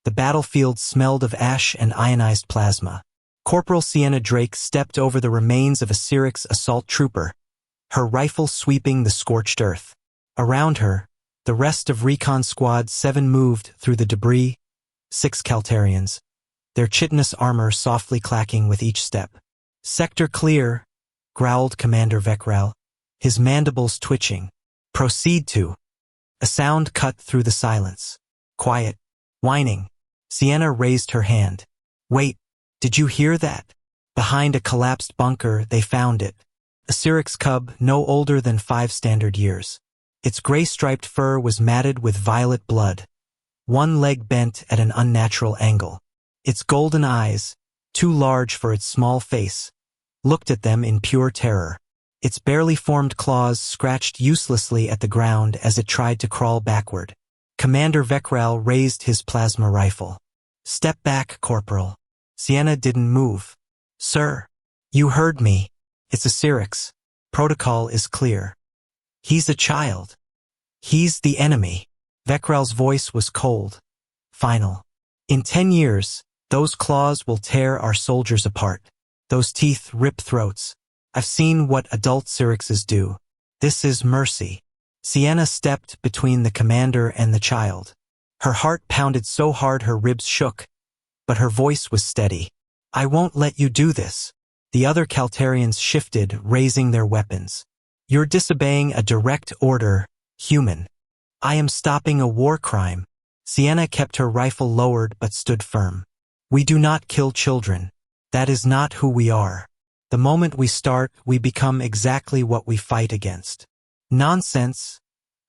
The battlefield smelled of ash and ionized plasma. Corporal Sienna Drake stepped over the remains of a Cyrix assault trooper, her rifle sweeping the scorched earth. Around her, the rest of Recon Squad 7 moved through the debris, 6 Caltarians, their chitinous armor softly clacking with each step. "Sector clear," growled Commander Vekral, his mandibles twitching. "Proceed to." A sound cut through the silence. "Quiet. Whining." Sienna raised her hand. "Wait, did you hear that?" Behind a collapsed bunker, they found it. A Cyrix cub no older than 5 standard years. Its gray-striped fur was matted with violet blood. One leg bent at an unnatural angle. Its golden eyes, too large for its small face, looked at them in pure terror. Its barely formed claws scratched uselessly at the ground as it tried to crawl backward. Commander Vekral raised his plasma rifle. "Step back, Corporal." Sienna didn't move. "Sir, you heard me. It's a Cyrix. Protocol is clear." "He's a child. He's the enemy." Vekral's voice was cold, final. "In 10 years, those claws will tear our soldiers apart. Those teeth rip throats. I've seen what adult Cyrixes do. This is mercy." Sienna stepped between the commander and the child. Her heart pounded so hard her ribs shook, but her voice was steady. "I won't let you do this." The other Caltarians shifted, raising their weapons. "You're disobeying a direct order, human." "I am stopping a war crime." Sienna kept her rifle lowered but stood firm. "We do not kill children. That is not who we are. The moment we start, we become exactly what we fight against." "Nonsense,"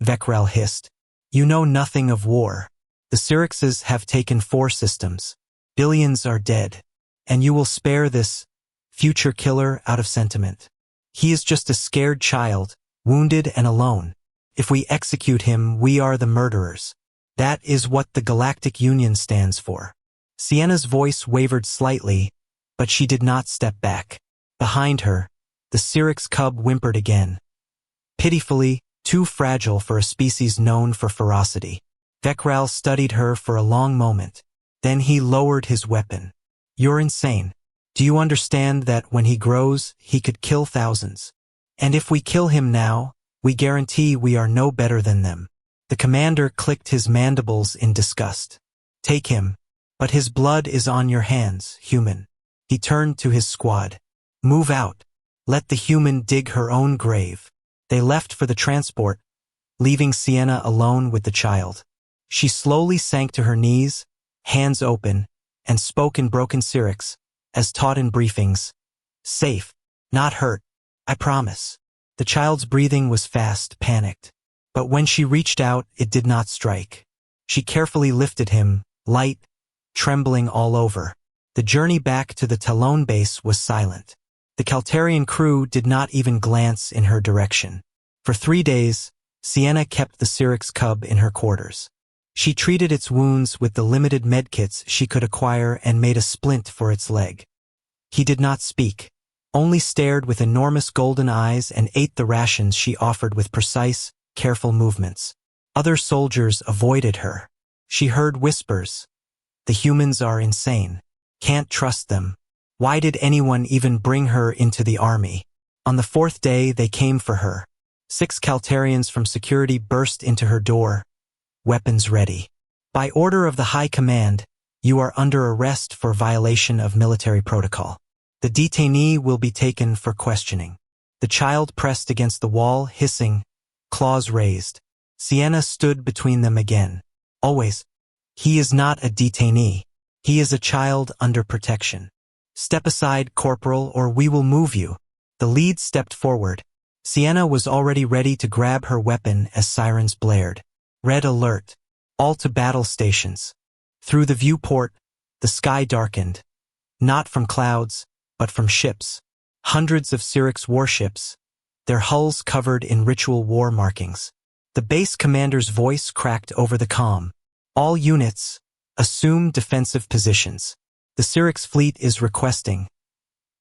Vekral hissed. "You know nothing of war. The Cyrixes have taken 4 systems. Billions are dead. And you will spare this future killer out of sentiment. He is just a scared child, wounded and alone. If we execute him, we are the murderers. That is what the Galactic Union stands for." Sienna's voice wavered slightly, but she did not step back. Behind her, the Cyrix cub whimpered again. Pitifully, too fragile for a species known for ferocity. Vekral studied her for a long moment. Then he lowered his weapon. "You're insane. Do you understand that when he grows, he could kill thousands? And if we kill him now, we guarantee we are no better than them." The commander clicked his mandibles in disgust. "Take him. But his blood is on your hands, human." He turned to his squad. "Move out. Let the human dig her own grave." They left for the transport, leaving Sienna alone with the child. She slowly sank to her knees, hands open, and spoke in broken Cyrix, as taught in briefings. "Safe. Not hurt. I promise." The child's breathing was fast, panicked. But when she reached out, it did not strike. She carefully lifted him, light, trembling all over. The journey back to the Talon base was silent. The Caltarian crew did not even glance in her direction. For 3 days, Sienna kept the Cyrix cub in her quarters. She treated its wounds with the limited medkits she could acquire and made a splint for its leg. He did not speak, only stared with enormous golden eyes and ate the rations she offered with precise, careful movements. Other soldiers avoided her. She heard whispers. "The humans are insane. Can't trust them. Why did anyone even bring her into the army?" On the 4th day, they came for her. 6 Caltarians from security burst into her door, weapons ready. "By order of the High Command, you are under arrest for violation of military protocol. The detainee will be taken for questioning." The child pressed against the wall, hissing, claws raised. Sienna stood between them again. "Always. He is not a detainee. He is a child under protection. Step aside, Corporal, or we will move you." The lead stepped forward. Sienna was already ready to grab her weapon as sirens blared. Red alert. All to battle stations. Through the viewport, the sky darkened. Not from clouds, but from ships. Hundreds of Cyrix warships, their hulls covered in ritual war markings. The base commander's voice cracked over the comm. "All units, assume defensive positions. The Cyrix fleet is requesting.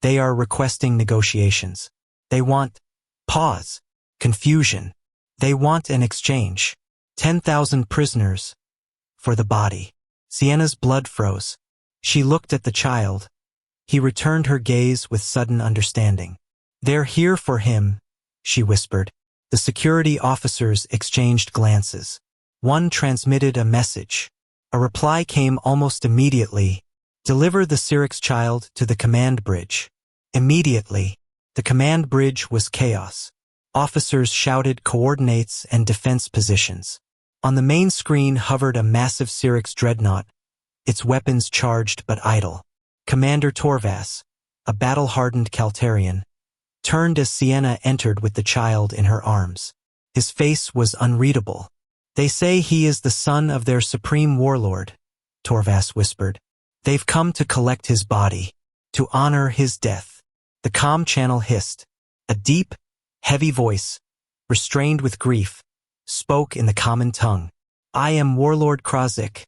They are requesting negotiations. They want pause, confusion. They want an exchange. 10,000 prisoners for the body." Sienna's blood froze. She looked at the child. He returned her gaze with sudden understanding. "They're here for him," she whispered. The security officers exchanged glances. One transmitted a message. A reply came almost immediately. "Deliver the Syrinx child to the command bridge." Immediately. The command bridge was chaos. Officers shouted coordinates and defense positions. On the main screen hovered a massive Syrinx dreadnought, its weapons charged but idle. Commander Torvas, a battle-hardened Caltarian, turned as Sienna entered with the child in her arms. His face was unreadable. "They say he is the son of their supreme warlord," Torvas whispered. "They've come to collect his body, to honor his death." The comm channel hissed. A deep, heavy voice, restrained with grief, spoke in the common tongue. "I am Warlord Krozik,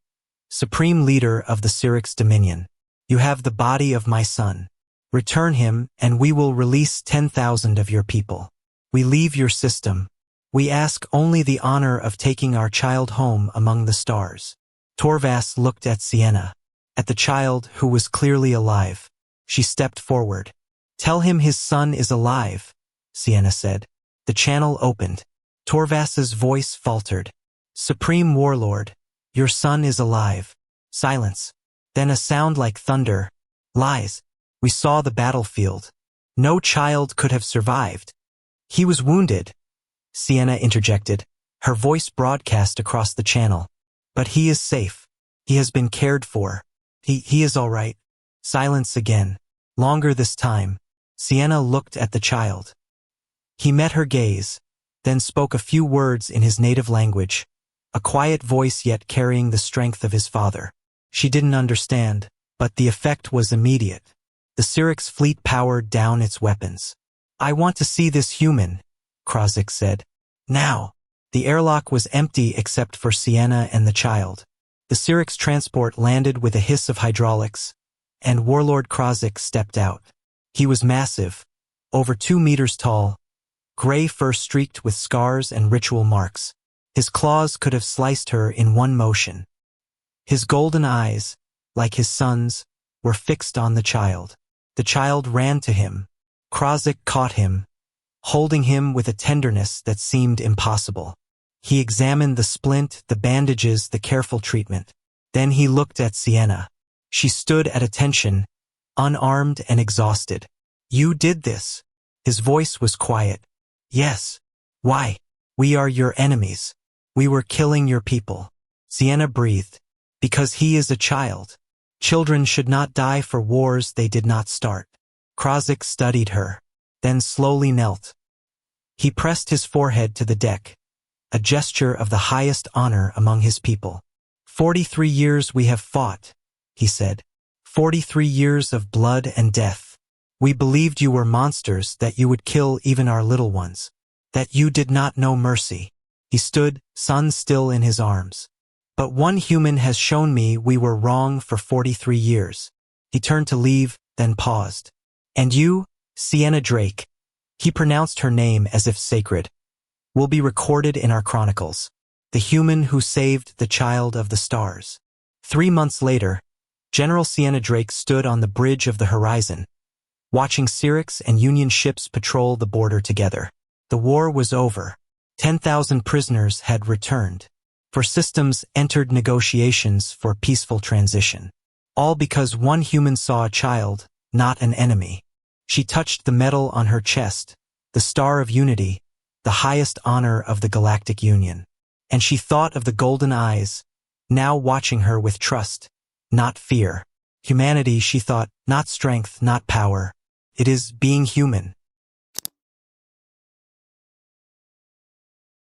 supreme leader of the Syrinx Dominion. You have the body of my son. Return him, and we will release 10,000 of your people. We leave your system. We ask only the honor of taking our child home among the stars." Torvas looked at Sienna, at the child who was clearly alive. She stepped forward. "Tell him his son is alive," Sienna said. The channel opened. Torvas's voice faltered. "Supreme Warlord, your son is alive." Silence. Then a sound like thunder. "Lies. We saw the battlefield. No child could have survived. He was wounded," Sienna interjected, her voice broadcast across the channel. "But he is safe. He has been cared for. He is all right." Silence again. Longer this time. Sienna looked at the child. He met her gaze, then spoke a few words in his native language, a quiet voice yet carrying the strength of his father. She didn't understand, but the effect was immediate. The Syrinx fleet powered down its weapons. "I want to see this human," Krozik said. "Now." The airlock was empty except for Sienna and the child. The Syrinx transport landed with a hiss of hydraulics, and Warlord Krozik stepped out. He was massive, over 2 meters tall, gray fur streaked with scars and ritual marks. His claws could have sliced her in one motion. His golden eyes, like his son's, were fixed on the child. The child ran to him. Krozik caught him, holding him with a tenderness that seemed impossible. He examined the splint, the bandages, the careful treatment. Then he looked at Sienna. She stood at attention, unarmed and exhausted. "You did this." His voice was quiet. "Yes." "Why?" "We are your enemies. We were killing your people." Sienna breathed. "Because he is a child. Children should not die for wars they did not start." Krozik studied her, then slowly knelt. He pressed his forehead to the deck, a gesture of the highest honor among his people. 43 years we have fought," he said. 43 years of blood and death. We believed you were monsters, that you would kill even our little ones, that you did not know mercy." He stood, son still in his arms. "But one human has shown me we were wrong for 43 years. He turned to leave, then paused. "And you, Sienna Drake," he pronounced her name as if sacred, "will be recorded in our chronicles. The human who saved the child of the stars." 3 months later, General Sienna Drake stood on the bridge of the horizon, watching Syrinx and Union ships patrol the border together. The war was over. 10,000 prisoners had returned. For systems entered negotiations for peaceful transition. All because one human saw a child, not an enemy. She touched the medal on her chest, the Star of Unity, the highest honor of the Galactic Union. And she thought of the golden eyes, now watching her with trust, not fear. Humanity, she thought, not strength, not power. It is being human.